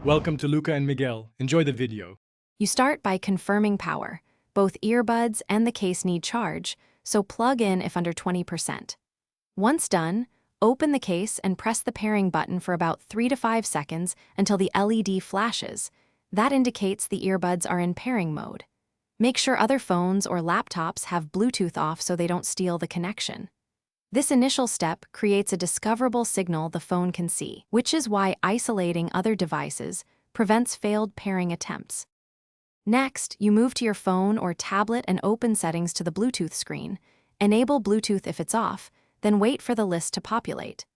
Welcome to Luca and Miguel. Enjoy the video. You start by confirming power. Both earbuds and the case need charge, so plug in if under 20%. Once done, open the case and press the pairing button for about 3 to 5 seconds until the LED flashes. That indicates the earbuds are in pairing mode. Make sure other phones or laptops have Bluetooth off so they don't steal the connection. This initial step creates a discoverable signal the phone can see, which is why isolating other devices prevents failed pairing attempts. Next, you move to your phone or tablet and open settings to the Bluetooth screen. Enable Bluetooth if it's off, then wait for the list to populate.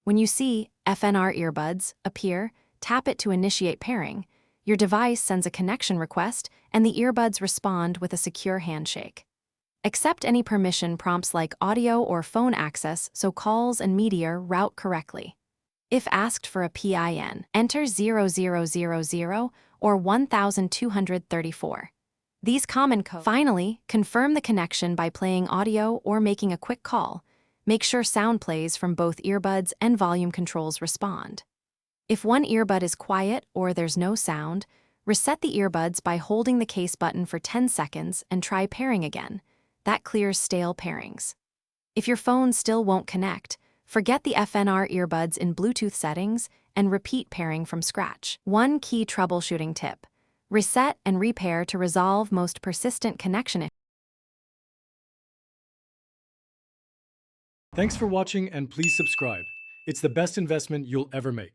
When you see FNR Earbuds appear, tap it to initiate pairing. Your device sends a connection request, and the earbuds respond with a secure handshake. Accept any permission prompts like audio or phone access so calls and media route correctly. If asked for a PIN, enter 0000 or 1234. These common codes. Finally, confirm the connection by playing audio or making a quick call. Make sure sound plays from both earbuds and volume controls respond. If one earbud is quiet or there's no sound, reset the earbuds by holding the case button for 10 seconds and try pairing again. That clears stale pairings. If your phone still won't connect, forget the FNR earbuds in Bluetooth settings and repeat pairing from scratch. One key troubleshooting tip: reset and repair to resolve most persistent connection issues. Thanks for watching and please subscribe. It's the best investment you'll ever make.